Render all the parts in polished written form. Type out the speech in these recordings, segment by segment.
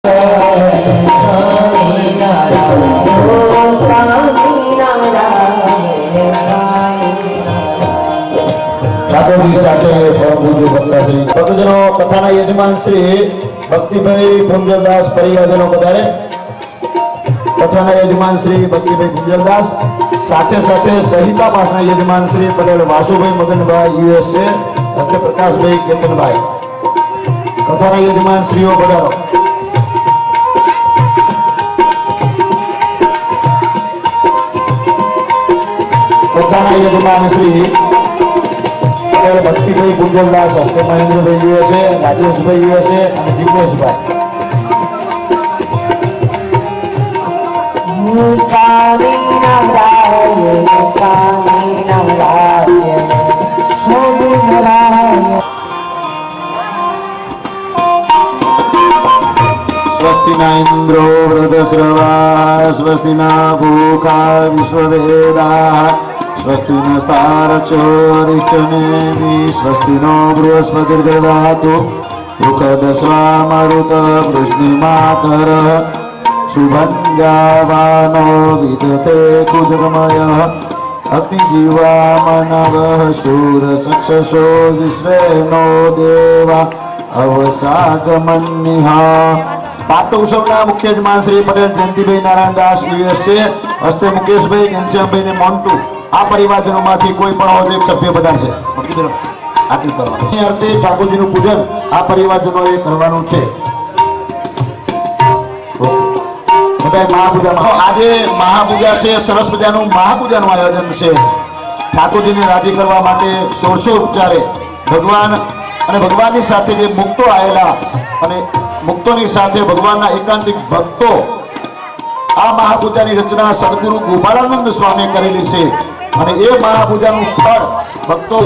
ભક્તજનો કથાના યજમાન શ્રી ભક્તિભાઈ ભુંજલદાસ પરિવારજનો પધારે. કથાના યજમાન શ્રી ભક્તિભાઈ ભુંજલદાસ, સાથે સાથે સહિતા પાઠના યજમાન શ્રી પટેલ વાસુભાઈ મગનભાઈ યુએસએ, હસ્તે પ્રકાશભાઈ કેતનભાઈ. કથાના યજમાન શ્રીઓ પધારો. કથાના યજમાન શ્રી ભક્તિભાઈ ભુંજલદાસ, હસ્તે મહેન્દ્રભાઈ યુએસએ, રાજેશભાઈ યુએસએ અને દિગ્નેશભાઈ. સ્વસ્તિ ના ઇન્દ્રો વૃધશ્રવા, સ્વસ્તિ ના ભૂખા વિશ્વવેદા, સ્વસ્તિ નસ્તારચોરિષ્ટનેમિ, સ્વસ્તિ નો બૃહસ્પતિર્દધાતુ મુખદસ્વા મરુત વૃષ્ણિમાતર, શુભંગાવાનો વિદતે કુજગમય, અગ્નિજીવામનવઃ શૂરચક્ષસો વિશ્વેનો દેવા અવસાગમન્નિહ. પાટોત્સવના મુખ્ય યજમાન શ્રી પટેલ જયંતિભાઈ નારાયણદાસ યુએસએ, હસ્તે મુકેશભાઈ ઘનશ્યામભાઈ ને મોન્ટુ. આ પરિવારજનોમાંથી કોઈ પણ હોય એક સભ્ય પધારશે. આટલી કરવાનું અર્થે ઠાકોરજીનું પૂજન આ પરિવારજનોએ કરવાનું છે. બધા મહાપૂજા, આજે મહાપૂજા છે, સરસ મજાનું મહાપૂજાનું આયોજન છે. ઠાકોરજીને રાજી કરવા માટે 1600 ઉપચારે ભગવાન અને ભગવાનની સાથે જે મુક્તો આવેલા અને મુક્તોની સાથે ભગવાનના એકાંતિક ભક્તો, આ મહાપૂજાની રચના સદગુરુ ગોપાળાનંદ સ્વામી કરેલી છે અને એ મહાપૂજાનું ફળ ભક્તો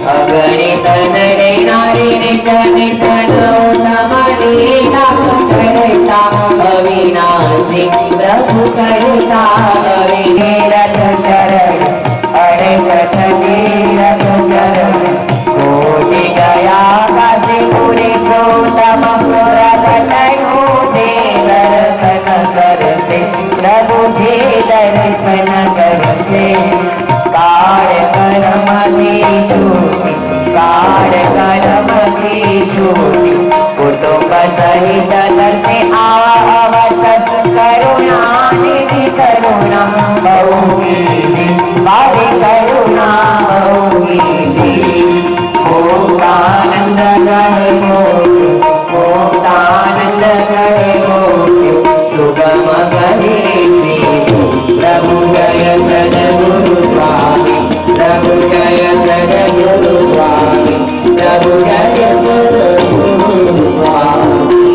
અગણિત નરે નારી નિત કરતા અવિનાશી પ્રભુ કરતા અવિરત ચરણ અડસઠ તીરથ ચરણ કોટી ગયા કાશી પુરુષોત્તમ પ્રગટનું જે દર્શન કરશે, પ્રભુજી દર્શન કરશે. કાળ કર્મથી છૂટી, કાળ કર્મથી છૂટી, કુટુંબ સહિત દર્શે આવસત કરુણા નિધિ કરુણા બહુવિધિ, મારી કરુણા બહુવિધિ. મુક્તાનંદ કહે મોક્યો, મુક્તાનંદ કહે મોક્યો, સુગમ કહે સીધું. પ્રભુ જય સદગુરુ સ્વામી, પ્રભુ જય સદગુરુ સ્વામી, પ્રભુ જય સદગુરુ સ્વામી.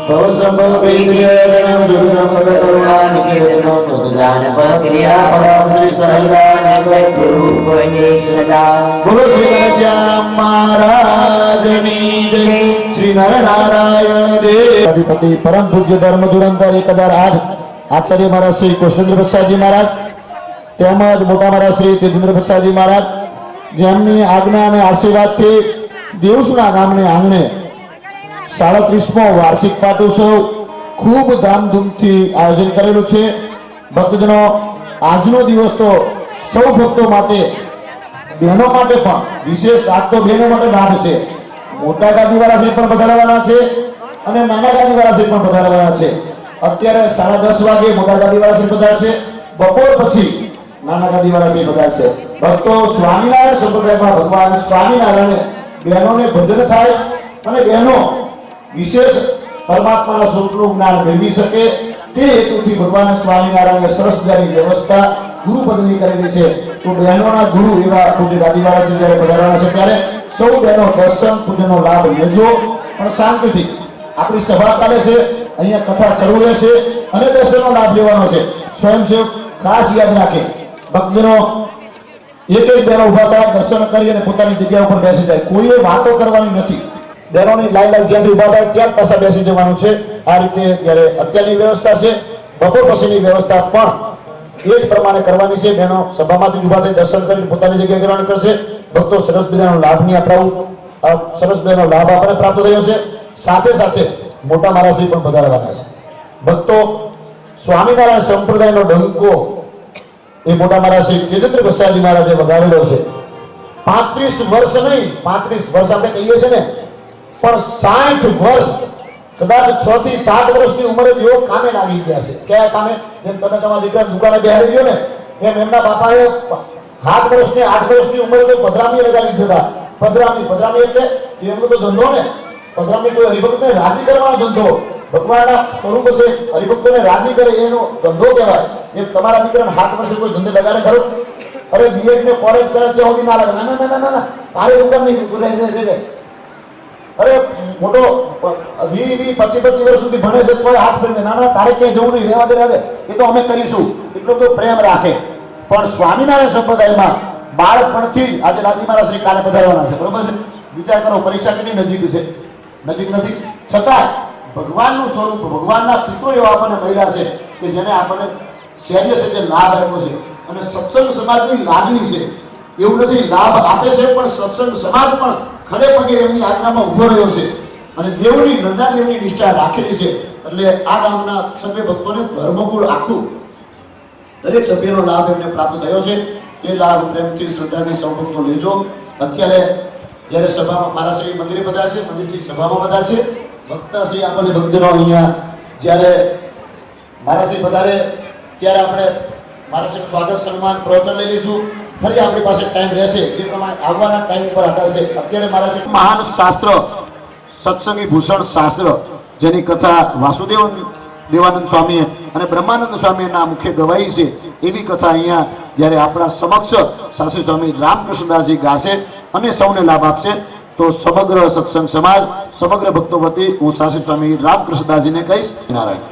ભવસંભવ વૈદ્યદનમ દુર્ગમ કરુણા નિકેતનમ તદજાન પરક્રિયા પરમ શ્રી સહજાનંદ ગુરુ ભજે સદા. બોલો શ્રી ઘનશ્યામ મહારાજની જય. શ્રી નરનારાયણ દેવ અધિપતિ પરમ પૂજ્ય ધર્મ ધુરંધર 1008 આચાર્ય મહારાજ શ્રી કૃષ્ણેન્દ્ર પ્રસાદજી મહારાજ તેમજ મોટા મહારાજ શ્રી તેજેન્દ્ર પ્રસાદજી મહારાજ, જેમની આજ્ઞા અને આશીર્વાદથી દેવસુણા ગામને આંગણે 37મો વાર્ષિક પાટોત્સવ ખૂબ ધામધૂમથી આયોજન કરેલું છે. ભક્તજનો, આજનો દિવસ તો સૌ ભક્તો માટે, બહેનો માટે પણ વિશેષ આજ તો બહેનો માટે લાભ છે. મોટા ગાદીવાળા શ્રી પણ પધારવાના છે અને નાના ગાદીવાળા શ્રી પણ પધારવાના છે. અત્યારે 10:30 વાગે મોટા ગાદીવાળા શ્રી પધારશે, બપોર પછી નાના ગાદીવાળા શ્રી પધારશે. ભક્તો, સ્વામિનારાયણ સંપ્રદાયમાં ભગવાન સ્વામિનારાયણ બહેનોને ભજન થાય અને બહેનો વિશેષ પરમાત્માના સ્વરૂપનું જ્ઞાન મેળવી શકે તે હેતુથી ભગવાન સ્વામિનારાયણે સરસ મજાની વ્યવસ્થા ગુરુ પદની કરેલી છે. તો બહેનોના ગુરુ એવા પૂજ્ય ગાદીવાળા શ્રી જ્યારે પધારવાના છે ત્યારે સૌ બહેનો દર્શન પૂજનનો લાભ લેજો, પણ શાંતિથી આપણી સભા ચાલે છે, અહીંયા કથા શરૂ રહેશે અને દર્શનનો લાભ લેવાનો છે. સ્વયંસેવક ખાસ યાદ રાખે, ભક્તિનો એક બહેનો ઉભા થાય, દર્શન કરી અને પોતાની જગ્યા ઉપર બેસી જાય. કોઈએ વાતો કરવાની નથી. બહેનોની લાઈન જ્યાંથી ઉભા થાય ત્યાં પાછા બેસી જવાનું છે. આ રીતે જ્યારે અત્યારની વ્યવસ્થા છે, બપોર પછીની વ્યવસ્થા પણ એ જ પ્રમાણે કરવાની છે. બહેનો સભામાંથી ઉભા થઈ દર્શન કરીને પોતાની જગ્યાએ કરવાનું કરશે. ભક્તો સરસ મજાનો લાભની સરસ મજાનો લાભ આપણને પ્રાપ્ત થયો છે. સાથે સાથે મોટા મહારાજશ્રી પણ પધારવાના છે. ભક્તો સ્વામિનારાયણ સંપ્રદાયનો ડંકો એ મોટા મહારાજશ્રી ચેતેન્દ્ર પ્રસાદજી મહારાજે વગાડેલો છે. 35 વર્ષ નહીં, 35 વર્ષ આપણે કહીએ છીએ ને, પણ 60 વર્ષ, કદાચ 6 થી 7 વર્ષની ઉંમરે જેઓ કામે લાગી ગયા છે. કયા કામે? જેમ તમે તમારા દીકરા દુકાને બેહાડી ગયો ને, એમ એમના બાપાએ 7 વર્ષની 8 વર્ષની ઉંમરે તો પધરામણી લગાડી દીધા. પધરામણી એટલે એમનો તો ધંધો ને, પધરામણી કોઈ હરિભક્તને રાજી કરવાનો ધંધો. ભગવાનના સ્વરૂપ છે, હરિભક્તોને રાજી કરે એનો ધંધો કહેવાય. એમ તમારા દીકરાને 7 વર્ષે કોઈ ધંધે લગાડે ખરો? અરે બીએડ ને કોલેજ કરે ત્યાં સુધી ના લાગે. ના ના ના ના, તારે દુકાન નહીં રે. અરે મોટો 20-25 વર્ષ સુધી ભણે છે તો હાથ ફરીને ના ના તારે ક્યાંય જવું નહીં, રહેવા દે, એ તો અમે કરીશું. એટલો તો પ્રેમ રાખે. પણ સ્વામિનારાયણ સંપ્રદાયમાં બાળપણથી જ આજે રાજી મહારાજ શ્રી કાલે પધારવાના છે, બરોબર છે? વિચાર કરો, પરીક્ષા કેટલી નજીક છે, નજીક નથી, છતાં ભગવાનનું સ્વરૂપ, ભગવાનના પિત્રો એવા આપણને મળ્યા છે કે જેને આપણને સહેજે સહેજે લાભ આપ્યો છે. અને સત્સંગ સમાજની લાગણી છે. એવું નથી લાભ આપે છે, પણ સત્સંગ સમાજ પણ ખડે પગે એમની આજ્ઞામાં ઉભો રહ્યો છે અને દેવની નંદા દેવની નિષ્ઠા રાખેલી છે. એટલે આ ગામના સર્વે ભક્તોને ધર્મકુળ આખું દરેક સભ્યનો લાભ એમને પ્રાપ્ત થયો છે. એ લાભ પ્રેમથી શ્રદ્ધાથી સૌ ભક્તો લેજો. અત્યારે જ્યારે સભામાં મહારાજશ્રી મંદિરે પધારશે, મંદિરથી સભામાં પધારશે, ભક્તશ્રી આપણને ભક્તનો અહીંયા જ્યારે મહારાજશ્રી પધારે ત્યારે આપણે મહારાજશ્રીનું સ્વાગત સન્માન પ્રવચન લઈ લઈશું. ફરી આપણી પાસે ટાઈમ રહેશે, જે પ્રમાણે આવવાના ટાઈમ ઉપર આધાર છે. અત્યારે મહારાજશ્રી મહાન શાસ્ત્ર સત્સંગી ભૂષણ શાસ્ત્ર, જેની કથા વાસુદેવ દેવાનંદ સ્વામી અને બ્રહ્માનંદ સ્વામીના મુખ્ય ગવાહી છે, એવી કથા અહીંયા જ્યારે આપણા સમક્ષ શાસ્ત્રી સ્વામી રામકૃષ્ણદાસજી ગાશે અને સૌને લાભ આપશે, તો સમગ્ર સત્સંગ સમાજ, સમગ્ર ભક્તો વતી હું શાસ્ત્રી સ્વામી રામકૃષ્ણદાસજીને કહીશ. નારાયણ.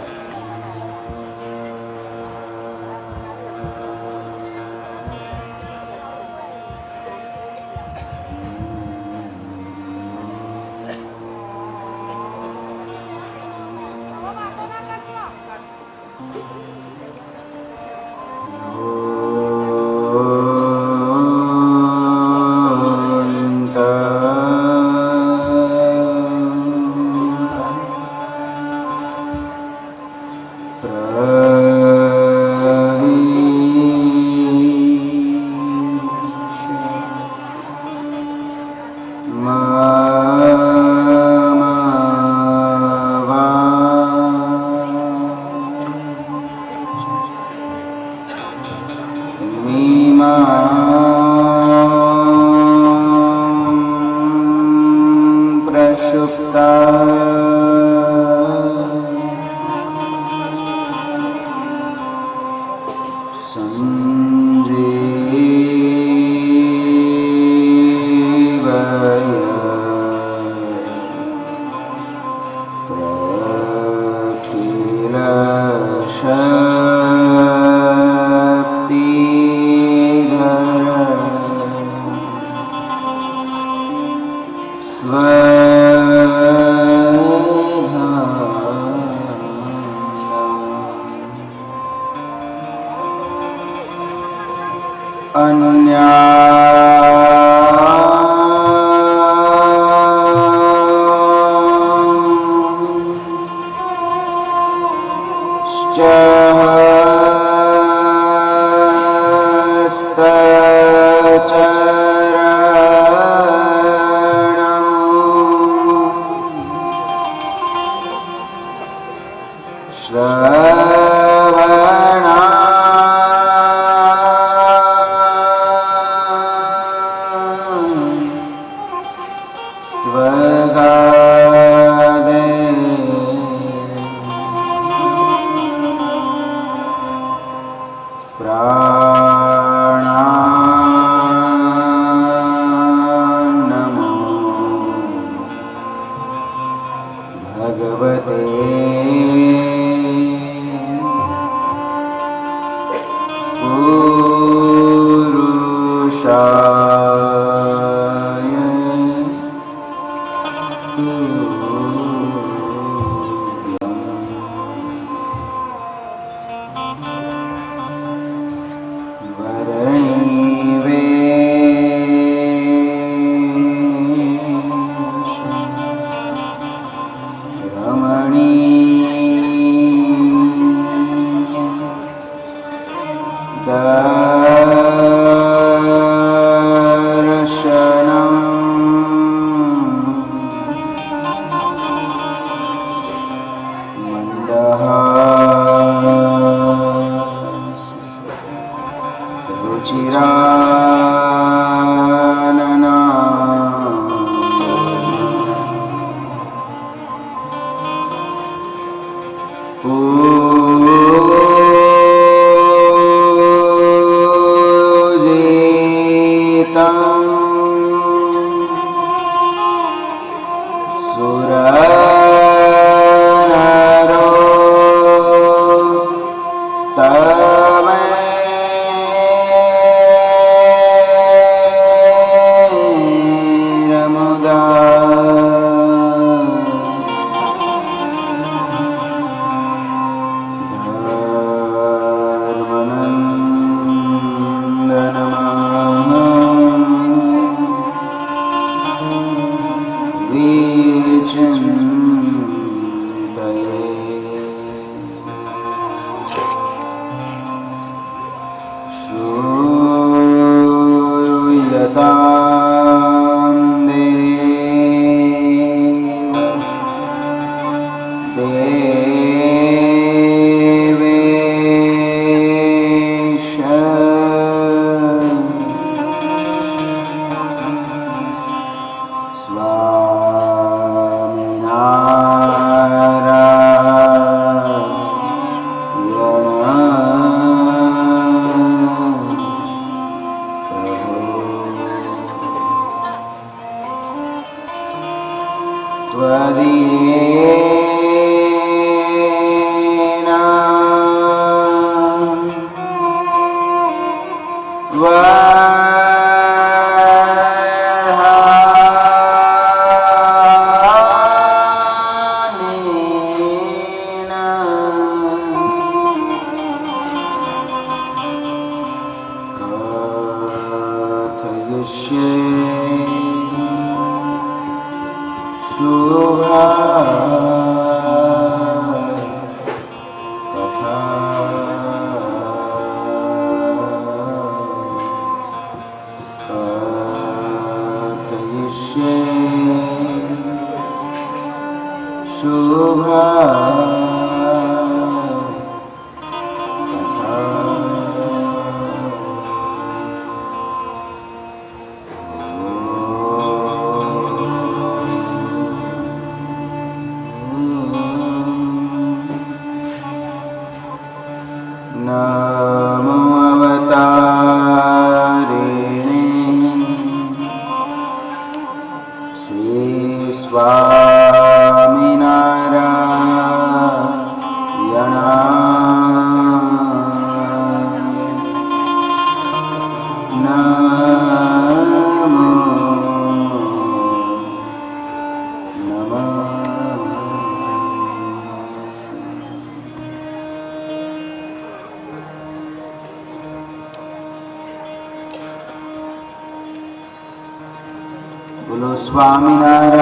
બોલો સ્વામિનારાયણ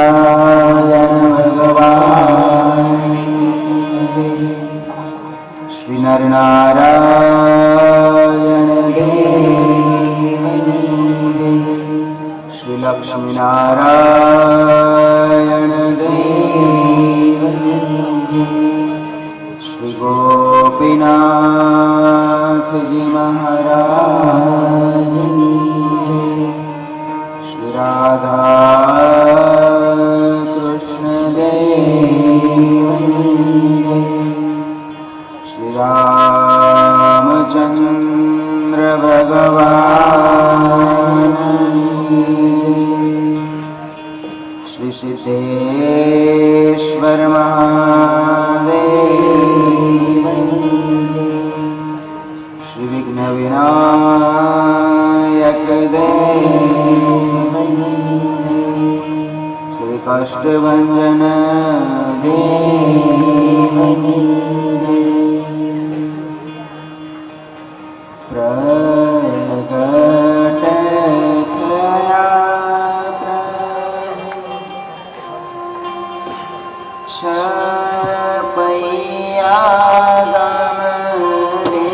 ભગવાન શ્રી નરનારાયણ દેવ શ્રી લક્ષ્મીનારાયણ દેવ શ્રી ગોપીનાથજી મહારાજ શ્રી રાધા કૃષ્ણ દેવ શ્રી રામચંદ્ર ભગવાન શ્રી સિદ્ધેશ્વર મહાદેવ શ્રી વિઘ્ન વિનાયક દેવ શ્રી કષ્ટભંજન દેવ પ્રગટ થયા છપૈયા ગમ રે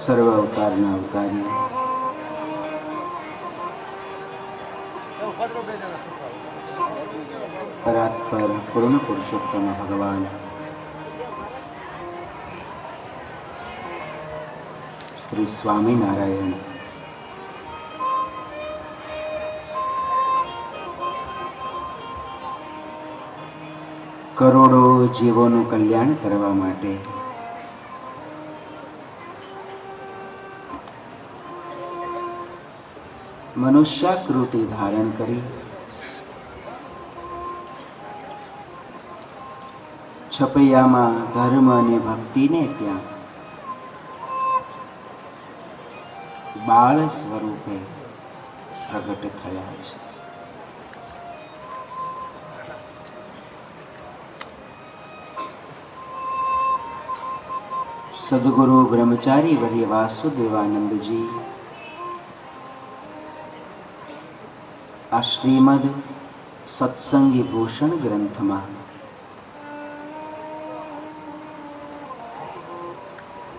સર્વ અવતારના અવતારી પરાત્પર પૂર્ણ પુરુષોત્તમ ભગવાન શ્રી સ્વામિનારાયણ કરોડો જીવોનું કલ્યાણ કરવા માટે મનુષ્યાકૃતિ ધારણ કરી છપૈયામાં ધર્મ અને ભક્તિને ત્યાં બાળ સ્વરૂપે પ્રગટ થયા છે. સદગુરુ બ્રહ્મચારી વર્ય વાસુદેવાનંદજી આ શ્રીમદ સત્સંગી ભૂષણ ગ્રંથમાં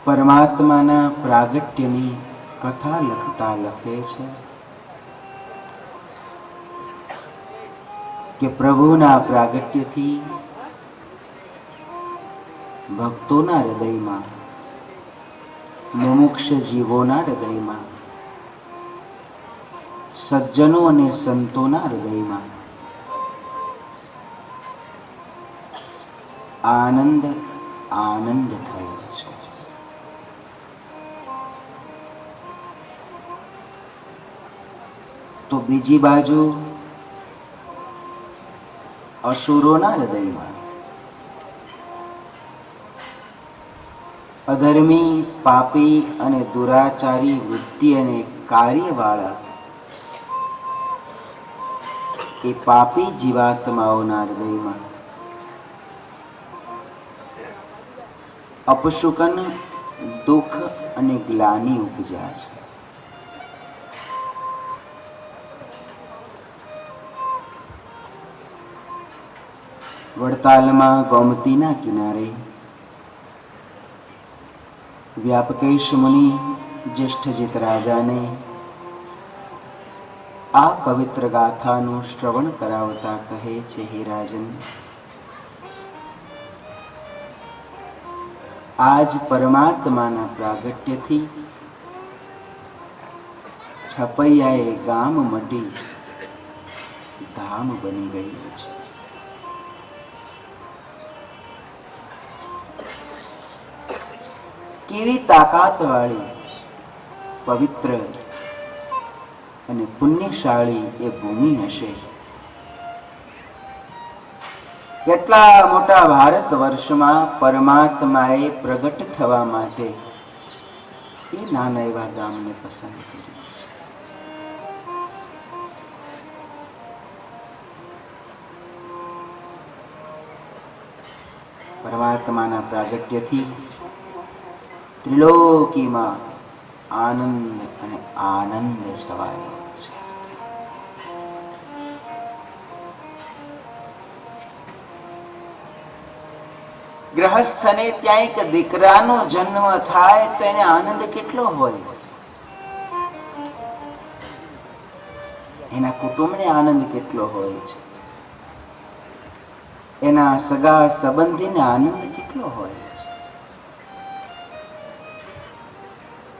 પરમાત્માના પ્રાગટ્યની કથા લખતા લખે છે કે પ્રભુના પ્રાગટ્યથી ભક્તોના હૃદયમાં, મુમુક્ષ જીવોના હૃદયમાં, સજ્જનો અને સંતોના હૃદયમાં આનંદ આનંદ થયો છે. તો બીજી બાજુ અસુરોના હૃદયમાં અધર્મી, પાપી અને દુરાચારી વૃત્તિ અને કાર્યવાળા એ પાપી જીવાત્માઓના હૃદયમાં અપશુકન, દુઃખ અને ગ્લાનિ ઉપજા છે. વડતાલમાં ગોમતીના કિનારે વ્યાપકેશ મુનિ જ્યેષ્ઠજીત રાજાને આ પવિત્ર ગાથાનું શ્રવણ કરાવતા કહે છે, હે રાજન, આજ પરમાત્માના પ્રાગટ્યથી છપૈયાએ ગામ મટી ધામ બની ગયું છે. કેવી તાકાત વાળી, પવિત્ર અને પુણ્યશાળી એ ભૂમિ હશે. કેટલા મોટા ભારત વર્ષમાં પરમાત્માએ પ્રગટ થવા માટે એ નાના એવા ગામને પસંદ કર્યું છે. પરમાત્માના પ્રાગટ્યથી ત્રિલોકીમાં આનંદ અને આનંદ છવાયો છે. ગ્રહસ્થને ત્યાં એક દીકરાનો જન્મ થાય તો એને આનંદ કેટલો હોય, એના કુટુંબને આનંદ કેટલો હોય છે, એના સગા સંબંધીને આનંદ કેટલો હોય છે.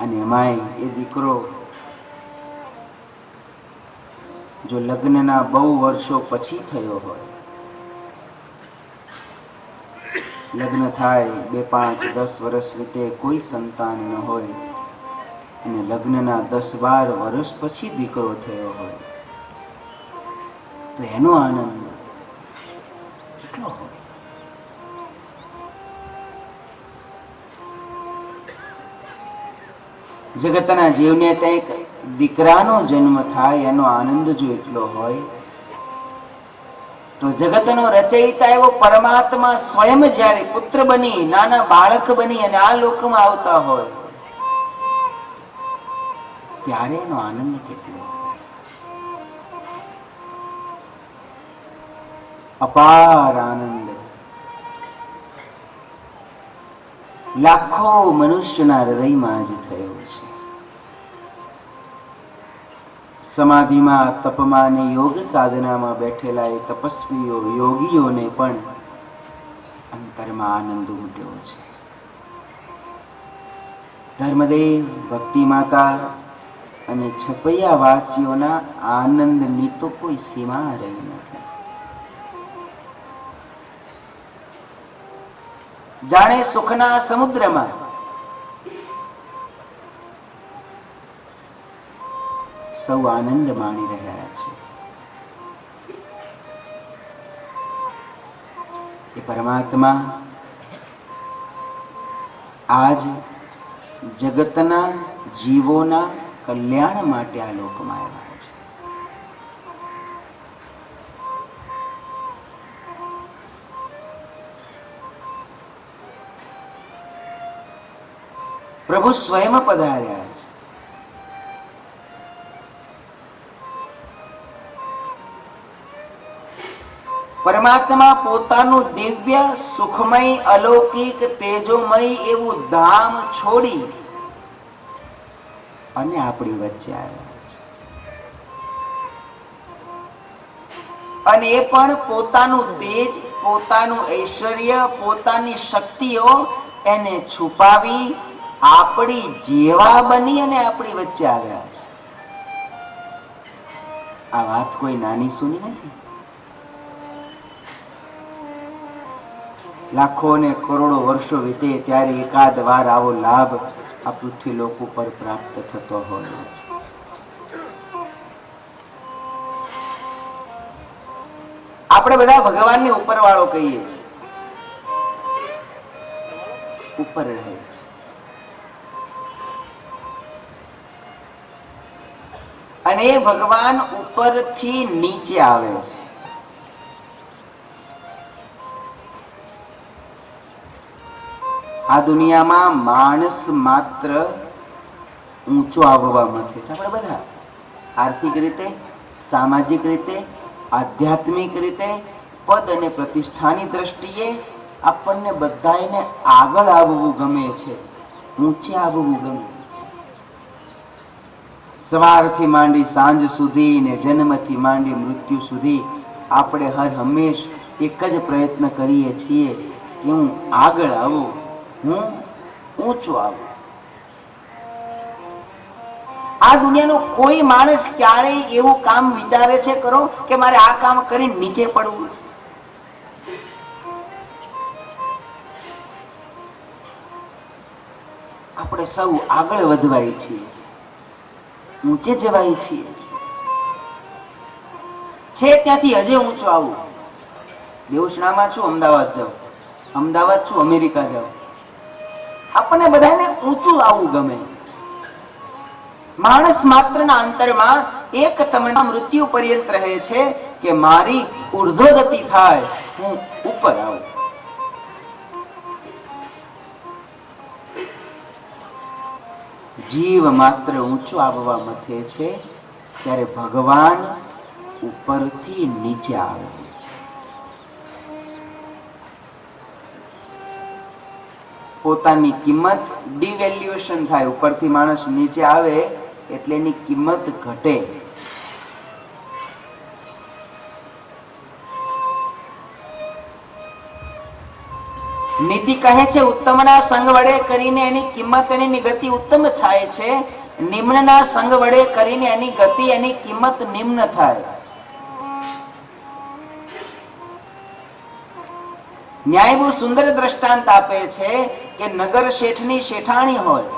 અને એમાંય એ દીકરો જો લગ્નના બહુ વર્ષો પછી થયો હોય, લગ્ન થાય 2, 5, 10 વર્ષ વીતે કોઈ સંતાન ન હોય અને લગ્નના 10, 12 વર્ષ પછી દીકરો થયો હોય તો એનો આનંદ કેટલો હોય. જગતના જીવને કંઈક દીકરાનો જન્મ થાય એનો આનંદ જો એટલો હોય તો જગતનો રચયિતા એવો પરમાત્મા સ્વયં જ્યારે પુત્ર બની, નાના બાળક બની અને આ લોકમાં આવતા હોય ત્યારે એનો આનંદ કેટલો અપાર આનંદ. લાખો મનુષ્યના હૃદયમાં જ થયો છે. સમાધિમાં, તપમાં અને યોગ સાધનામાં બેઠેલા એ તપસ્વીઓ, યોગીઓને પણ અંતરમાં આનંદ ઉમટ્યો છે. ધર્મદેવ, ભક્તિ માતા અને છપૈયા વાસીઓના આનંદની તો કોઈ સીમા રહી નથી. જાણે સુખના સમુદ્રમાં સૌ આનંદ માણી રહ્યા છે. એ પરમાત્મા આજ જગતના જીવોના કલ્યાણ માટે આ લોકમાં આવ્યા છે. પ્રભુ સ્વયં પધાર્યા છે. પરમાત્મા પોતાનું દિવ્ય, સુખમય, અલૌકિક, તેજોમય એવું ધામ છોડી અને આપણી વચ્ચે આવ્યા છે. અને એ પણ પોતાનું તેજ, પોતાનું ઐશ્વર્ય, પોતાની શક્તિઓ એને છુપાવી આપણી જેવા બની અને આપણી વચ્ચે આવ્યા છે. આ વાત કોઈ નાની સૂની નથી. લાખો ને કરોડો વર્ષો વીતે ત્યારે એકાદ વાર આવો લાભ આ પૃથ્વી લોક ઉપર પ્રાપ્ત થતો હોય છે. આપણે બધા ભગવાનને ઉપરવાળો કહીએ છીએ, ઉપર રહે છે. અને એ ભગવાન ઉપરથી નીચે આવે છે. આ દુનિયામાં માણસ માત્ર ઊંચો આવવા મથે છે. આપણે બધા આર્થિક રીતે, સામાજિક રીતે, આધ્યાત્મિક રીતે, પદ અને પ્રતિષ્ઠાની દ્રષ્ટિએ આપણને બધાને આગળ આવવું ગમે છે, ઊંચે આવવું ગમે છે. સવારથી માંડી સાંજ સુધી ને જન્મથી માંડી મૃત્યુ સુધી આપણે હર હંમેશ એક જ પ્રયત્ન કરીએ છીએ કે હું આગળ આવું, હું ઊંચું આવું. આ દુનિયાનો કોઈ માણસ ક્યારેય એવું કામ વિચારે છે કરો કે મારે આ કામ કરીને નીચે પડવું? આપણે સૌ આગળ વધવાય છીએ, ઊંચે જવાય છીએ. છે ત્યાંથી હજે ઊંચું આવું. દેવસણામાં છું, અમદાવાદ જાઉં, અમદાવાદ છું, અમેરિકા જાઉં. આપણને બધાને ઊંચું આવવું ગમે. માણસ માત્રના અંતરમાં એક તમન્ના મૃત્યુ પર્યંત રહે છે કે મારી ઉર્ધ્વગતિ થાય, હું ઉપર આવું. જીવ માત્ર ઊંચું આવવા મથે છે ત્યારે ભગવાન ઉપરથી નીચે આવે છે. પોતાની કિંમત ડિવેલ્યુએશન થાય. ઉપરથી માણસ નીચે આવે એટલે એની કિંમત ઘટે. નીતિ કહે છે ઉત્તમના સંગ વડે કરીને એની કિંમત અને એની ગતિ ઉત્તમ થાય છે, નિમ્નના સંગ વડે કરીને એની ગતિ, એની કિંમત નિમ્ન થાય. ન્યાય બહુ સુંદર દ્રષ્ટાંત આપે છે કે નગર શેઠની શેઠાણી હોય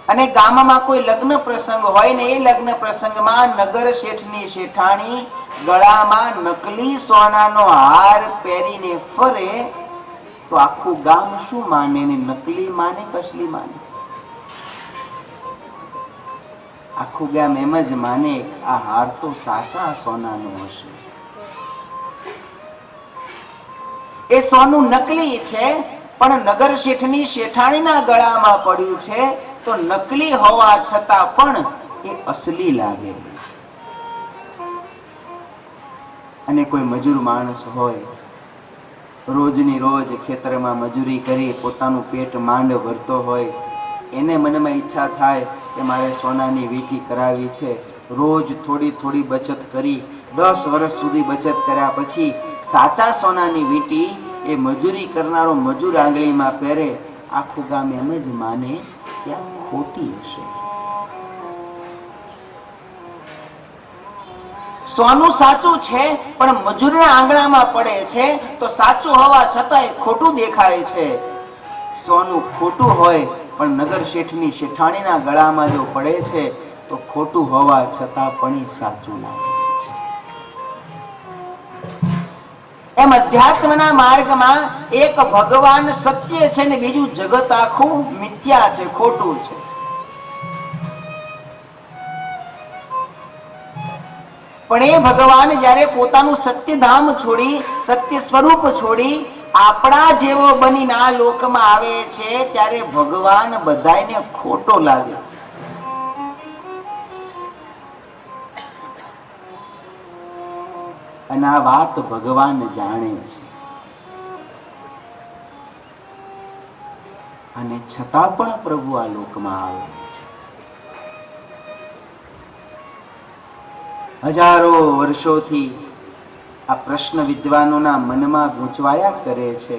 અને ગામમાં કોઈ લગ્ન પ્રસંગ હોય ને એ લગ્ન પ્રસંગમાં નગર શેઠની શેઠાણી ગળામાં નકલી સોનાનો હાર પહેરીને ફરે તો આખું ગામ શું માને? ને નકલી માને કે અસલી માને? આખું ગામ એમ જ માને આ હાર તો સાચા સોનાનો હશે. એ સોનું નકલી છે પણ નગર શેઠની શેઠાણીના ગળામાં પડ્યું છે તો નકલી હોવા છતાં પણ એ અસલી લાગે છે. અને કોઈ મજૂર માણસ હોય રોજની રોજ ખેતરમાં મજૂરી કરી પોતાનું પેટ માંડ ભરતો હોય, એને મનમાં ઈચ્છા થાય કે મારે સોનાની વીંટી કરાવી છે. રોજ થોડી થોડી બચત કરી 10 વર્ષ સુધી બચત કર્યા પછી સાચા સોનાની વીંટી એ મજૂરી કરનારો મજૂર આંગળીમાં પહેરે. આખું ગામ એમ જ માને કે આ ખોટી હશે. સોનું સાચું છે પણ મજૂરના આંગણામાં પડે છે તો સાચું હોવા છતાંય ખોટું દેખાય છે. સોનું ખોટું હોય પણ નગર શેઠની શેઠાણીના ગળામાં જો પડે છે તો ખોટું હોવા છતાં પણ એ સાચું લાગે છે. એમ અધ્યાત્મના માર્ગમાં એક ભગવાન સત્ય છે ને બીજું જગત આખું મિથ્યા છે, ખોટું છે. પણ એ ભગવાન જ્યારે પોતાનું સત્યધામ છોડી, સત્ય સ્વરૂપ છોડી આપણા જેવો બનીને આ લોકમાં આવે છે ત્યારે ભગવાન બધાયને ખોટો લાગે છે. અને આ વાત ભગવાન જાણે છે, અને છતાં પણ પ્રભુ આ લોકમાં આવે છે. હજારો વર્ષોથી આ પ્રશ્ન વિદ્વાનોના મનમાં ગૂંચવાયા કરે છે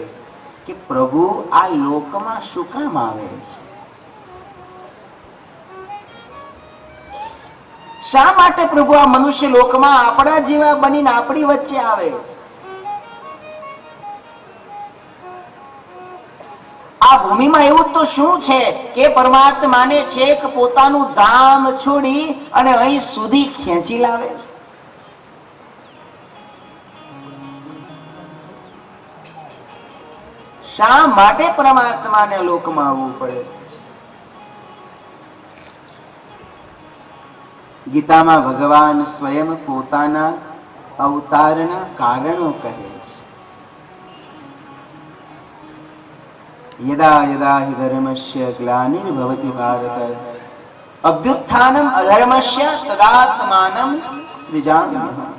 કે પ્રભુ આ લોકમાં શું કામ આવે છે? શા માટે પ્રભુ આ મનુષ્ય લોકમાં આપણા જેવા બનીને આપણી વચ્ચે આવે છે? આ ભૂમિમાં એવું તો શું છે કે પરમાત્માને છેક પોતાનું ધામ છોડી અને અહીં સુધી ખેંચી લાવે છે? શા માટે પરમાત્માને લોકમાં આવવું પડે છે? ગીતામાં ભગવાન સ્વયં પોતાના અવતારના કારણો કહે છે. યદા યદા હિ ધર્મસ્ય ગ્લાનિર્ભવતિ ભારત અભ્યુત્થાનમ અધર્મસ્ય તદાત્માનં સૃજામ્યહં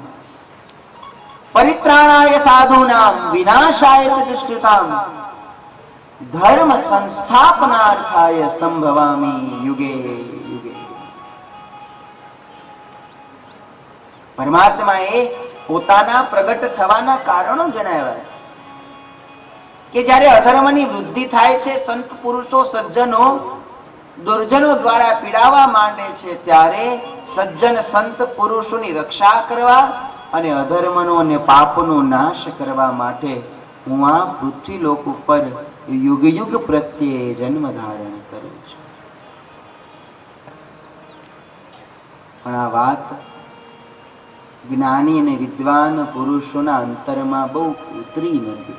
પરિત્રાણાય સાધૂનાં વિનાશાય ચ દુષ્કૃતાં ધર્મ સંસ્થાપનાર્થાય સંભવામિ યુગે યુગે. પરમાત્માએ પોતાના પ્રગટ થવાના કારણો જણાવ્યા છે કે જ્યારે અધર્મની વૃદ્ધિ થાય છે, સંત પુરુષો સજ્જનો દુર્જનો દ્વારા પીડાવા માંડે છે, ત્યારે સજ્જન સંત પુરુષોની રક્ષા કરવા અને અધર્મનો અને પાપનો નાશ કરવા માટે હું આ પૃથ્વી લોક ઉપર યુગ યુગ પ્રત્યે જન્મ ધારણ કરું છું. પણ આ વાત જ્ઞાની અને વિદ્વાન પુરુષોના અંતરમાં બહુ ઉતરી નથી.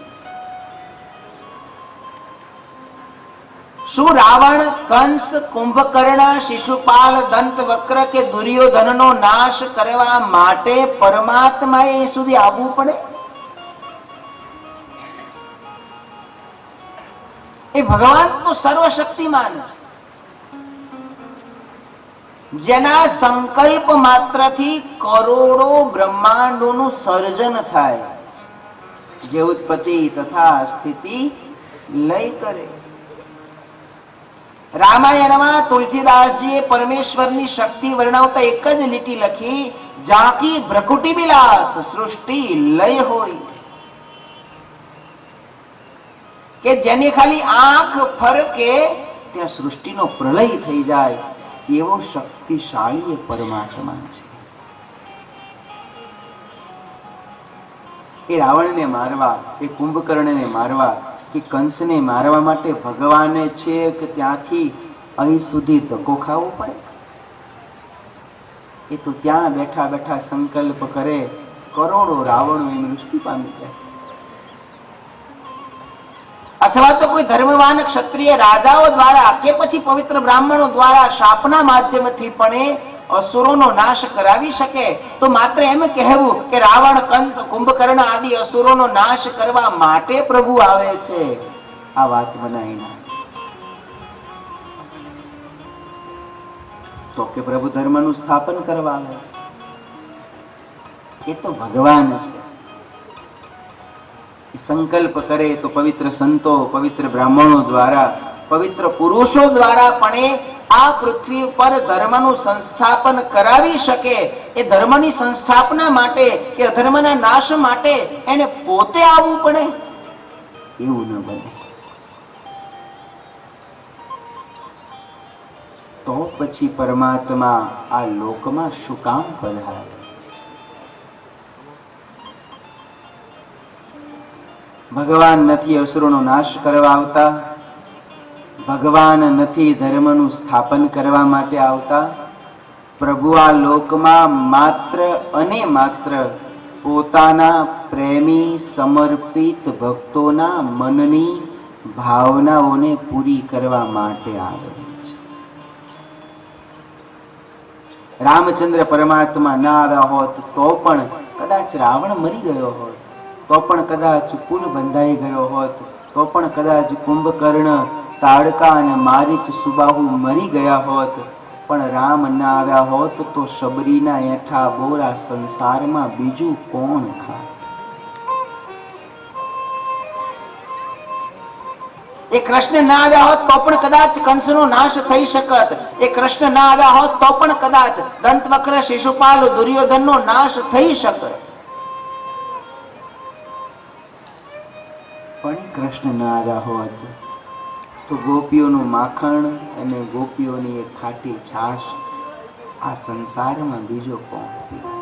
શું રાવણ, કંસ, કુંભકર્ણ, શિશુપાલ, દંતવક્ર કે દુર્યોધનનો નાશ કરવા માટે પરમાત્માએ અહીં સુધી આવવું પડે? એ ભગવાન તો સર્વશક્તિમાન છે, જેના સંકલ્પ માત્રથી કરોડો બ્રહ્માંડોનું સર્જન થાય, જે ઉત્પત્તિ તથા સ્થિતિ લય કરે. રામાયણમાં તુલસીદાસજીએ પરમેશ્વરની શક્તિ વર્ણવતા એક જ લીટી લખી, જાકી ભ્રકુટી વિલાસ સૃષ્ટિ લય હોય. કે જેની ખાલી આંખ ફરકે ત્યાં સૃષ્ટિનો પ્રલય થઈ જાય એવો શક્તિશાળી એ પરમાત્મા છે. એ રાવણને મારવા, એ કુંભકર્ણને મારવા, કે કંસને મારવા માટે ભગવાને છે કે ત્યાંથી અહીં સુધી ધક્કો ખાવો પડે? એ તો ત્યાં બેઠા બેઠા સંકલ્પ કરે, કરોડો રાવણો એ મૃત્યુ પામી જાય. અથવા તો કોઈ ધર્મવાન ક્ષત્રિય રાજાઓ દ્વારા કે પછી પવિત્ર બ્રાહ્મણો દ્વારા શાપના માધ્યમથી પણ અસુરોનો નાશ કરાવી શકે, તો માત્ર એમ કહેવું કે રાવણ, કંસ, કુંભકર્ણ આદિ અસુરોનો નાશ કરવા માટે પ્રભુ આવે છે, આ વાત બનાવી ના. તો કે પ્રભુ ધર્મનું સ્થાપન કરવા આવે, એ તો ભગવાન છે. સંકલ્પ કરે તો પવિત્ર સંતો, પવિત્ર બ્રાહ્મણો દ્વારા, પવિત્ર પુરુષો દ્વારા પણ એ આ પૃથ્વી પર ધર્મનું સંસ્થાપન કરાવી શકે. એ ધર્મની સંસ્થાપના માટે, એ અધર્મના નાશ માટે એને પોતે આવવું પડે, એવું ન બને. તો પછી પરમાત્મા આ લોકમાં શું કામ પધારે? ભગવાન નથી અસુરોનો નાશ કરવા આવતા, ભગવાન નથી ધર્મનું સ્થાપન કરવા માટે આવતા. પ્રભુ આ લોકમાં માત્ર અને માત્ર પોતાના પ્રેમી સમર્પિત ભક્તોના મનની ભાવનાઓને પૂરી કરવા માટે આવે છે. રામચંદ્ર પરમાત્મા ના આવ્યા હોત તો પણ કદાચ રાવણ મરી ગયો હોત, તો પણ કદાચ પુલ બંધાઈ ગયો હોત, તો પણ કદાચ કુંભકર્ણ, તાડકા અને મારીચ સુબાહુ મરી ગયા હોત, પણ રામ ના આવ્યા હોત તો શબરીના એઠા બોરા સંસારમાં બીજું કોણ ખાત? એ કૃષ્ણ ના આવ્યા હોત તો પણ કદાચ કંસનો નાશ થઈ શકત. એ કૃષ્ણ ના આવ્યા હોત તો પણ કદાચ દંતવક્ર, શિશુપાલ, દુર્યોધનનો નાશ થઈ શકત. પણ કૃષ્ણ ના આવ્યા હોત તો ગોપીઓનું માખણ અને ગોપીઓની એક ખાટી છાશ આ સંસારમાં બીજો કોણ પીવે?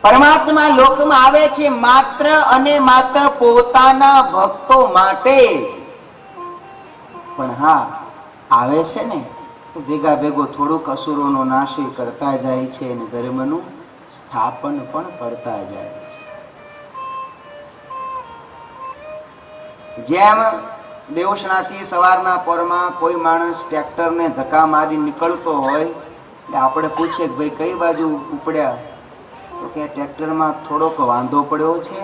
પરમાત્મા લોકમાં આવે છે માત્ર અને માત્ર પોતાના ભક્તો માટે. પણ હા, આવે છે ને તો ભેગા ભેગો થોડુંક અસુરોનો નાશ કરતા જાય છે અને ધર્મનું સ્થાપન પણ કરતા જાય છે. જેમ દેવસણાથી સવારના પોરમાં કોઈ માણસ ટ્રેક્ટરને ધક્કા મારી નીકળતો હોય એટલે આપણે પૂછે કે ભાઈ કઈ બાજુ ઉપડ્યા, તો કે ટ્રેક્ટરમાં થોડોક વાંધો પડ્યો છે,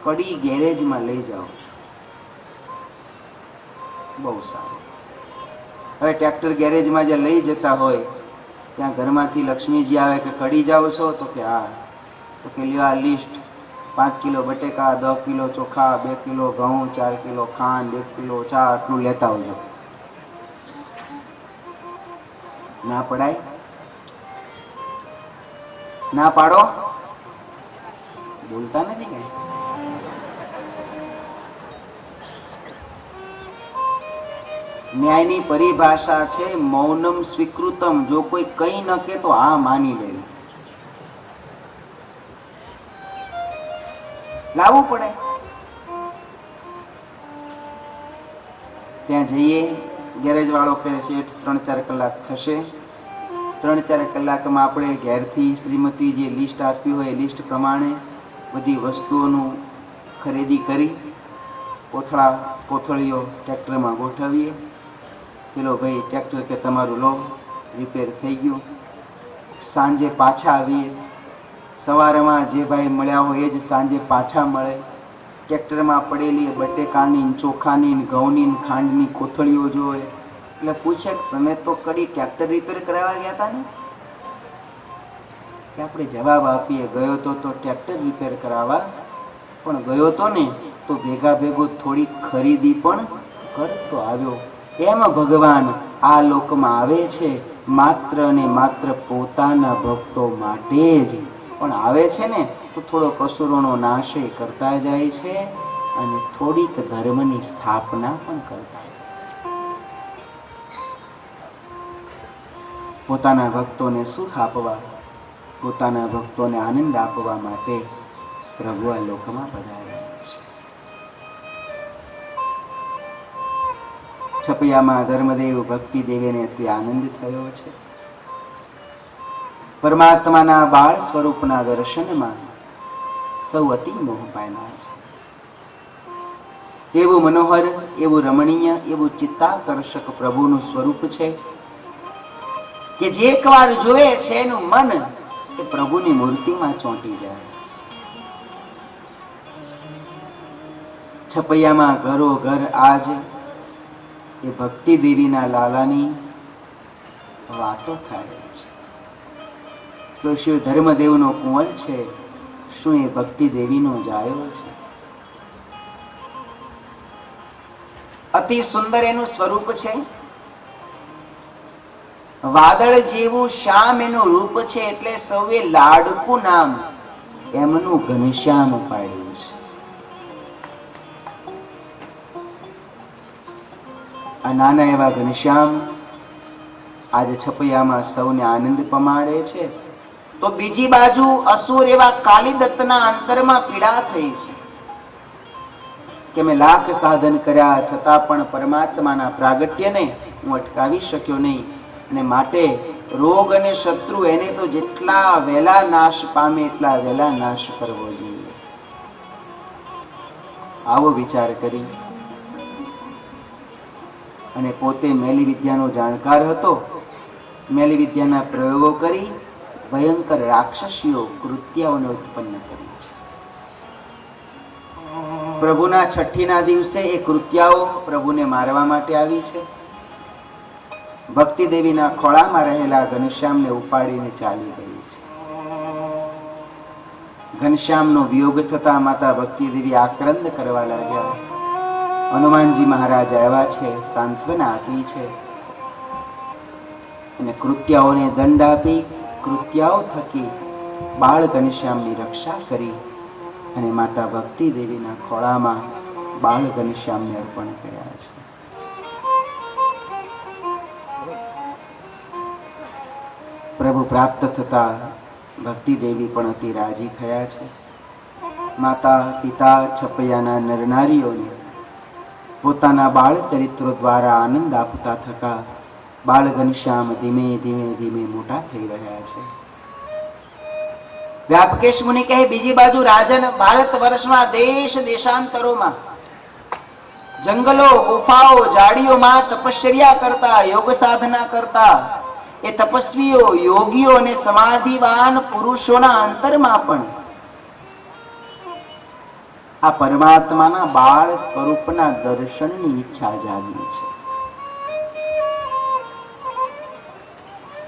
કડી ગેરેજમાં લઈ જાઓ. બહુ સારું. હવે ટ્રેક્ટર ગેરેજમાં જે લઈ જતા હોય ત્યાં ઘરમાંથી લક્ષ્મીજી આવે કે કડી જાઓ છો? તો કે હા. તો કે લ્યો આ લિસ્ટ, 5 કિલો બટેકા, 10 કિલો ચોખા, 2 કિલો ઘઉં, 4 કિલો ખાંડ, 1 કિલો ચા, આટલું લેતા આવજો. ના પડાય? ના પાડો? બોલતા નથી કઈ. ન્યાયની પરિભાષા છે મૌનમ સ્વીકૃતમ. જો કોઈ કઈ ન કે તો આ માની લે, લાવવું પડે. ત્યાં જઈએ, ગેરેજ વાળો કહે શેઠ 3-4 કલાક થશે. 3-4 કલાકમાં આપણે ઘેરથી શ્રીમતી જે લિસ્ટ આપ્યું હોય એ લિસ્ટ પ્રમાણે બધી વસ્તુઓનું ખરીદી કરી કોથળીઓ ટ્રેક્ટરમાં ગોઠવીએ. પેલો ભાઈ ટ્રેક્ટર કે તમારું લો, રિપેર થઈ ગયું. સાંજે પાછા આવીએ. સવારમાં જે ભાઈ મળ્યા હોય એ જ સાંજે પાછા મળે. ટ્રેક્ટરમાં પડેલી બટેકાની, ચોખાની, ઘઉંની, ખાંડની કોથળીઓ જોવે એટલે પૂછે તમે તો કડી ટ્રેક્ટર રિપેર કરાવવા ગયા હતા ને? કે આપણે જવાબ આપીએ ગયો તો ટ્રેક્ટર રિપેર કરાવવા, પણ ગયો તો ને તો ભેગા ભેગો થોડી ખરીદી પણ કરતો આવ્યો. એમ ભગવાન આ લોકમાં આવે છે માત્ર અને માત્ર પોતાના ભક્તો માટે જ. પણ આવે છે ને તો થોડો કસૂરોનો નાશ કરતા જાય છે અને થોડીક ધર્મની સ્થાપના પણ કરતા જાય. પોતાના ભક્તોને સુખ આપવા, પોતાના ભક્તોને આનંદ આપવા માટે પ્રભુ આ લોકમાં પધાર્યા છે. છપૈયામાં ધર્મદેવ ભક્તિ દેવીને અતિ આનંદ થયો છે. પરમાત્માના બાળ સ્વરૂપના દર્શનમાં સૌ અતિ મોહ પામ્યા છે. એવું મનોહર, એવું રમણીય, એવું ચિત્તાકર્ષક પ્રભુનું સ્વરૂપ છે કે જે એકવાર જોવે છે એનું મન એ પ્રભુની મૂર્તિમાં ચોંટી જાય. છપૈયામાં ઘરો ઘર આજ એ ભક્તિ દેવીના લાલાની વાતો થાય છે. તો શિવ ધર્મદેવનો કુંવર છે, શું એ ભક્તિ દેવીનો જાયો છે? અતિ સુંદર એનું સ્વરૂપ છે, વાદળ જેવું શ્યામ એનું રૂપ છે, એટલે સૌએ લાડકું નામ એમનું ઘનશ્યામ પાડ્યું છે. આ નાના એવા ઘનશ્યામ આજે છપૈયામાં સૌને આનંદ પમાડે છે, તો બીજી બાજુ અસુર એવા કાલિદત્તના અંતરમાં પીડા થઈ છે કે મેં લાખ સાધન કર્યા છતાં પણ પરમાત્માના પ્રાગટ્યને હું અટકાવી શક્યો નહીં, અને માટે રોગ અને શત્રુ એને તો જેટલા વહેલા નાશ પામે એટલા વહેલા નાશ કરવો જોઈએ. આવો વિચાર કરી અને પોતે મેલી વિદ્યાનો જાણકાર હતો, મેલી વિદ્યાના પ્રયોગો કરી ભયંકર રાક્ષસીઓ કૃત્યાઓને ઉત્પન્ન કરી છે. પ્રભુના છઠ્ઠીના દિવસે એ કૃત્યાઓ પ્રભુને મારવા માટે આવી છે. ભક્તિ દેવીના ખોળામાં રહેલા ઘનશ્યામને ઉપાડીને ચાલી ગઈ છે. ઘનશ્યામનો વિયોગ થતા માતા ભક્તિ દેવી આક્રંદ કરવા લાગ્યા. હનુમાનજી મહારાજ આવ્યા છે, સાંત્વના આપી છે અને કૃત્યાઓને દંડ આપી કૃત્યાઓ થકી બાળ ઘનશ્યામની રક્ષા કરી અને માતા ભક્તિ દેવીના ખોળામાં બાળ ઘનશ્યામને અર્પણ કર્યા છે. પ્રભુ પ્રાપ્ત થતા ભક્તિ દેવી પણ અતિ રાજી થયા છે. માતા પિતા છપૈયાના નરનારીઓને પોતાના બાળ ચરિત્રો દ્વારા આનંદ આપતા થતા બાળ ઘનશ્યામ ધીમે ધીમે ધીમે મોટા થઈ રહ્યા છે. વ્યાપકેશ મુનિ કહે, બીજી બાજુ રાજન ભારત વર્ષમાં દેશ દેશાંતરોમાં જંગલો ગુફાઓ ઝાડીઓમાં તપશ્ચર્યા કરતા યોગ સાધના કરતા એ તપસ્વીઓ યોગીઓ અને સમાધિવાન પુરુષોના અંતરમાં પણ આ પરમાત્માના બાળ સ્વરૂપના દર્શનની ઈચ્છા જાગી છે.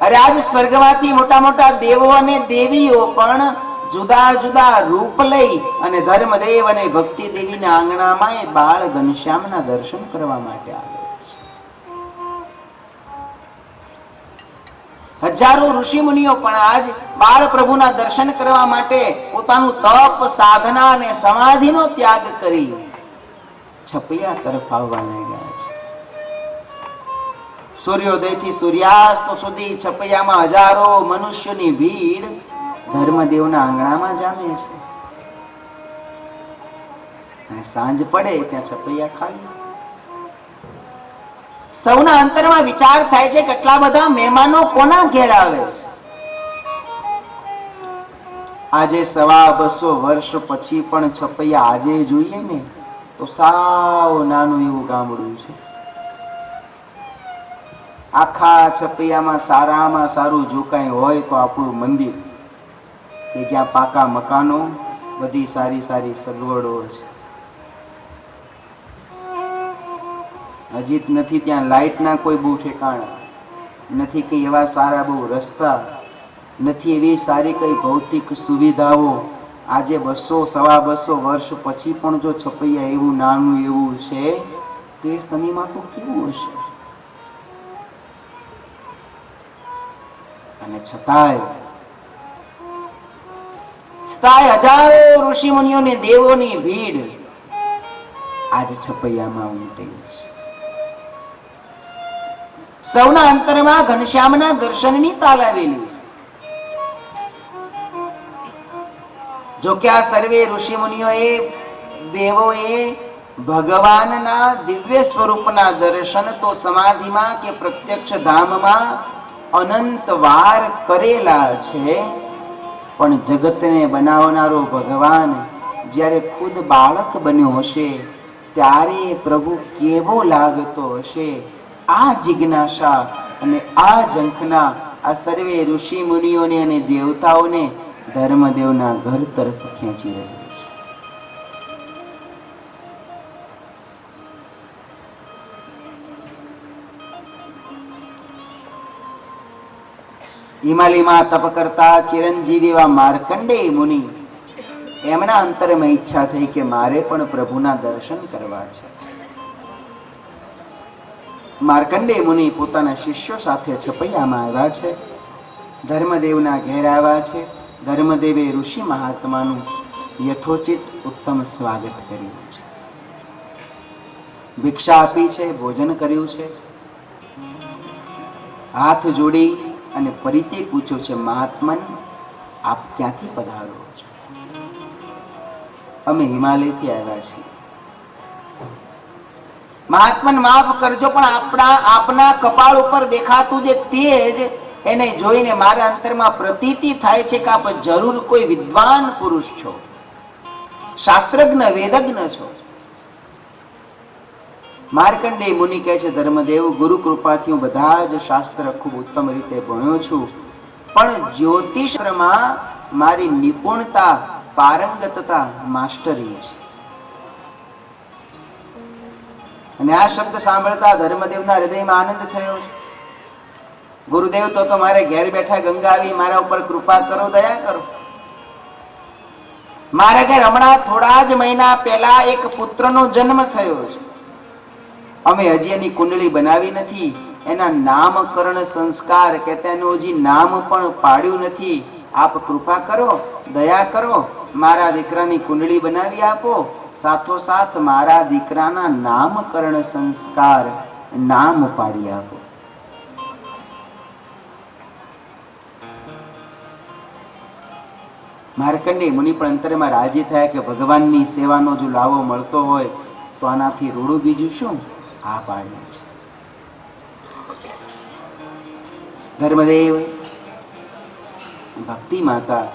અરે આજ સ્વર્ગમાંથી મોટા મોટા દેવો અને દેવીઓ પણ જુદા જુદા રૂપ લઈ અને ધર્મદેવ અને ભક્તિ દેવીના આંગણામાં એ બાળ ઘનશ્યામના દર્શન કરવા માટે આવે છે. હજારો ઋષિ મુનિઓ પણ આજ બાળ પ્રભુના દર્શન કરવા માટે પોતાનું તપ સાધના અને સમાધિનો ત્યાગ કરી છપૈયા તરફ આવવા લાગ્યા છે. સૂર્યોદયથી સૂર્યાસ્ત સુધી છપૈયામાં હજારો મનુષ્યોની ભીડ ધર્મદેવના આંગણામાં જામે છે અને સાંજ પડે ત્યાં છપૈયા ખાલી. સૌના અંતરમાં વિચાર થાય છે કેટલા બધા મહેમાનો કોના ઘેર આવે છે. આજે 250 વર્ષ પછી પણ છપૈયા આજે જોઈએ ને તો સાવ નાનું એવું ગામડું છે. આખા છપૈયામાં સારામાં સારું જો કાંઈ હોય તો આપણું મંદિર, કે જ્યાં પાકા મકાનો, બધી સારી સારી સગવડો છે. હજી નથી ત્યાં લાઇટના કોઈ બહુ ઠેકાણા નથી, કઈ એવા સારા બહુ રસ્તા નથી, એવી સારી કઈ ભૌતિક સુવિધાઓ. આજે 200-250 વર્ષ પછી પણ જો છપૈયા એવું નાનું એવું છે તો એ સમયમાં તો કેવું હશે. અને છતાંય હજારો ઋષિ મુનિઓને દેવોની ભીડ આજે છપૈયામાં ઉમટી છે. સૌના અંતરમાં ઘનશ્યામના દર્શનની તાલ આવેલી છે. જો કે આ સર્વે ઋષિ મુનિઓએ દેવોએ ભગવાનના દિવ્ય સ્વરૂપના દર્શન તો સમાધિમાં કે પ્રત્યક્ષ ધામમાં અનંત વાર કરેલા છે, પણ જગતને બનાવનારો ભગવાન જ્યારે ખુદ બાળક બન્યો હશે ત્યારે પ્રભુ કેવો લાગતો હશે. આ જિજ્ઞાસા અને આ ઝંખના આ સર્વે ઋષિ મુનિઓને અને દેવતાઓને ધર્મદેવના ઘર તરફ ખેંચી રહી છે. હિમાલયમાં તપ કરતા ચિરંજીવી એવા માર્કંડેય મુનિ, એમના અંતરમાં ઈચ્છા થઈ કે મારે પણ પ્રભુના દર્શન કરવા છે. માર્કંડેય મુનિ પોતાના શિષ્યો સાથે છપૈયામાં આવ્યા છે. ધર્મદેવના ઘેર આવ્યા છે. ધર્મદેવે ઋષિ મહાત્માનું યથોચિત ઉત્તમ સ્વાગત કર્યું છે. ભિક્ષા આપી છે, ભોજન કર્યું છે. હાથ જોડી અને પરિચય પૂછ્યો છે, મહાત્મન આપ ક્યાંથી પધારો છો? અમે હિમાલયથી આવ્યા છીએ. મહાત્મન માફ કરજો, પણ આપના કપાળ ઉપર દેખાતું જે તેજ, એને જોઈને મારા અંતરમાં પ્રતીતિ થાય છે કે આપ જરૂર કોઈ વિદ્વાન પુરુષ છો, શાસ્ત્રજ્ઞ વેદજ્ઞ છો. માર્કંડેય મુનિ કહે છે, ધર્મદેવ, ગુરુ કૃપાથી હું બધા જ શાસ્ત્ર ખૂબ ઉત્તમ રીતે ભણ્યો છું, પણ જ્યોતિષમાં મારી નિપુણતા, પારંગતતા માસ્ટરી છે. અને આ શબ્દ સાંભળતા ધર્મદેવના હૃદયમાં આનંદ થયો છે. ગુરુદેવ, તો મારે ઘેર બેઠા ગંગા આવી મારા ઉપર કૃપા કરો, દયા કરો. મારા ઘેર હમણાં થોડા જ મહિના પહેલા એક પુત્રનો જન્મ થયો છે. અમે હજી એની કુંડળી બનાવી નથી, એના નામકરણ સંસ્કાર કે તેનું હજી નામ પણ પાડ્યું નથી. આપ કૃપા કરો, દયા કરો, મારા દીકરાની કુંડળી બનાવી આપો, સાથોસાથ મારા દીકરાના નામકરણ સંસ્કાર, નામ પાડી આપો. માર્કંડેય મુનિ પણ અંતરમાં રાજી થયા કે ભગવાનની સેવાનો જો લાવો મળતો હોય તો આનાથી રૂડું બીજું શું? આ પાડ્યું છે. ધર્મદેવ, ભક્તિ માતા,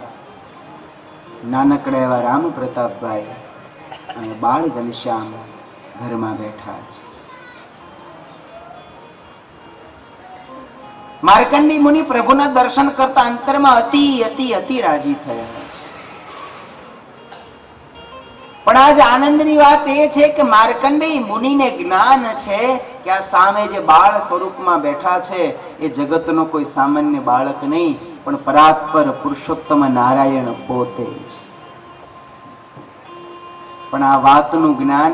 નાનકડા એવા રામ પ્રતાપભાઈ અને બાળ ઘનશ્યામ ઘરમાં બેઠા છે. માર્કંડેય મુનિ પ્રભુના દર્શન કરતા અંતરમાં અતિ અતિ અતિ રાજી થયા છે. પણ આજ આનંદની વાત એ છે કે માર્કંડેય મુનિને જ્ઞાન છે કે આ સામે જે બાળ સ્વરૂપમાં બેઠા છે એ જગતનો કોઈ સામાન્ય બાળક નહીં, પણ પરાત્પર પુરુષોત્તમ નારાયણ પોતે છે. પણ આ વાતનું જ્ઞાન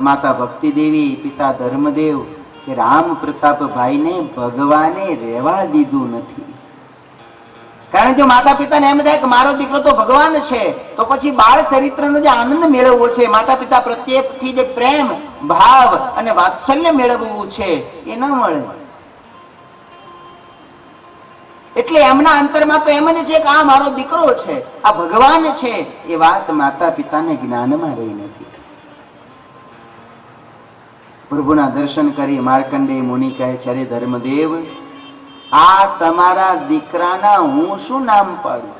માતા ભક્તિ દેવી, પિતા ધર્મદેવ કે રામ પ્રતાપભાઈને ભગવાને રહેવા દીધું નથી. કારણ કે માતા પિતાને એમ થાય કે મારો દીકરો તો ભગવાન છે, તો પછી બાળ ચરિત્રનો જે આનંદ મેળવવો છે, માતા પિતા પ્રત્યેથી જે પ્રેમ, ભાવ અને વાત્સલ્ય મેળવવું છે એ ન મળે. એટલે એમના અંતરમાં તો એમ જ છે કે આ મારો દીકરો છે, આ ભગવાન છે, એ વાત માતા પિતાને જ્ઞાનમાં રહી નથી. પ્રભુના દર્શન કરી માર્કંડેય મુનિ કહે છે, અરે ધર્મદેવ, આ તમારા દીકરાના હું શું નામ પાડું?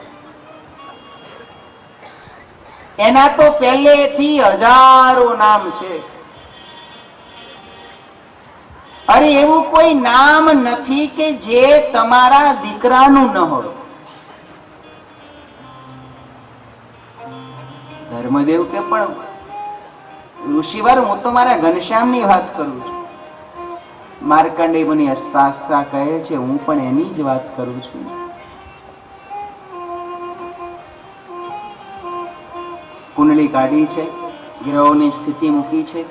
એના તો પહેલેથી હજારો નામ છે. અરે એવું કોઈ નામ નથી કે જે તમારા દીકરાનું ન હોય. ધર્મદેવ કે પણ ઋષિવાર, હું તો મારા ઘનશ્યામની વાત કરું છું. માર્કંડેય મુનિ હસતા હસતા કહે છે, હું પણ એની જ વાત કરું છું. કુંડળી કાઢી છે, ગ્રહોની સ્થિતિ મૂકી છે.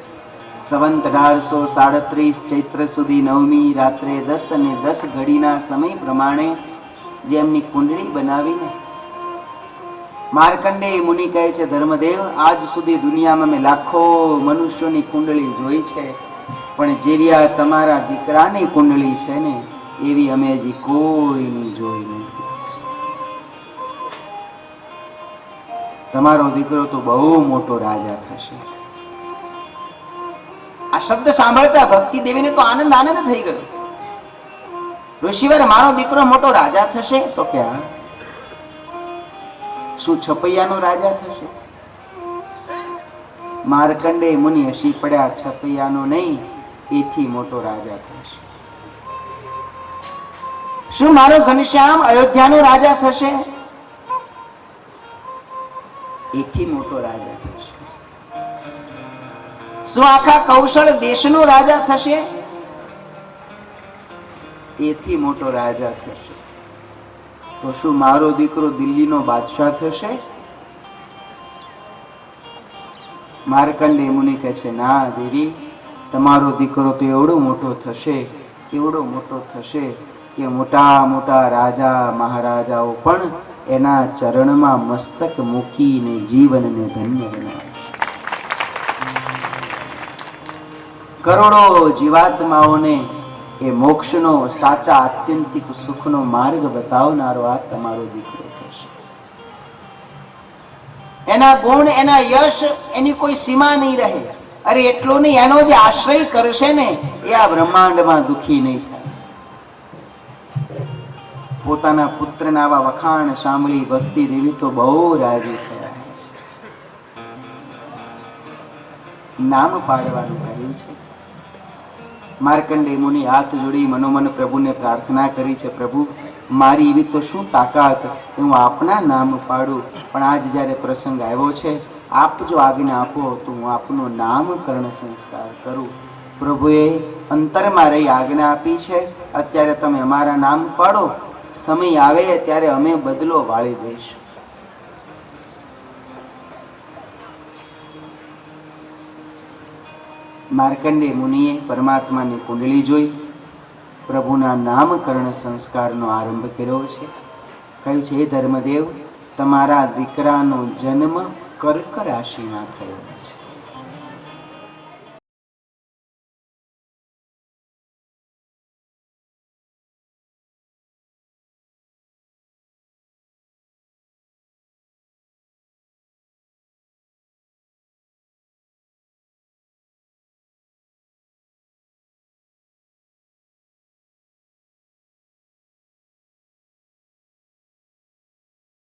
સંવંત 1837 ચૈત્ર સુધી 9મી રાત્રે 10 અને 10 ઘડીના સમય પ્રમાણે જે એમની કુંડળી બનાવીને માર્કંડેય મુનિ કહે છે, ધર્મદેવ, આજ સુધી દુનિયામાં મેં લાખો મનુષ્યોની કુંડળી જોઈ છે, પણ જેવી આ તમારા દીકરાની કુંડળી છે ને, એવી અમે હજી કોઈની જોઈ નથી. તમારો દીકરો તો બહુ મોટો રાજા થશે. આ શબ્દ સાંભળતા ભક્તિ દેવીને તો આનંદ આનંદ થઈ ગયો. ઋષિવાર, મારો દીકરો મોટો રાજા થશે? તો કે હા. શું છપૈયાનો રાજા થશે? માર્કંડેય મુનિ હસી પડ્યા, છપૈયાનો નહીં, એથી મોટો રાજા થશે. શું મારો ઘનશ્યામ અયોધ્યાનો રાજા થશે? એથી મોટો રાજા થશે. શું આખા કૌશળ દેશનો રાજા થશે? એથી મોટો રાજા થશે. તો શું મારો દીકરો દિલ્હીનો બાદશાહ થશે? માર્કંડેય મુનિ કહે છે, ના દેવી, તમારો દીકરો તો એવડો મોટો થશે, એવડો મોટો થશે કે મોટા મોટા રાજા મહારાજાઓ પણ એના ચરણમાં મસ્તક મૂકીને જીવનને ધન્ય બનાવે. કરોડો જીવાત્માઓને એ મોક્ષનો સાચા આત્યંતિક સુખનો માર્ગ બતાવનારો આ તમારો દીકરો થશે. એના ગુણ, એના યશ, એની કોઈ સીમા નહીં રહે. અરે એટલો નહીં, એનો જે આશ્રય કરશે ને એ આ બ્રહ્માંડમાં દુઃખી નહીં થાય. પોતાના પુત્રના આવા વખાણ સાંભળી ભક્તિ દેવી તો બહુ રાજી થયા છે. નામ પાડવાનું કહ્યું છે. માર્કંડેય મુનિ હાથ જોડી મનોમન પ્રભુને પ્રાર્થના કરી છે, પ્રભુ મારી એવી તો શું તાકાત હું આપના નામ પાડું, પણ આજ જ્યારે પ્રસંગ આવ્યો છે, આપ જો આજ્ઞા આપો તો હું આપનું નામકરણ સંસ્કાર કરું. પ્રભુએ અંતરમાં રહી આજ્ઞા આપી છે, અત્યારે તમે અમારા નામ પાડો, સમય આવે ત્યારે અમે બદલો વાળી દઈશું. માર્કંડેય મુનિએ પરમાત્માની કુંડળી જોઈ, પ્રભુના નામકરણ સંસ્કારનો આરંભ કર્યો છે. કહ્યું છે, હે ધર્મદેવ, તમારા દીકરાનો જન્મ કર્ક રાશિમાં થયો છે.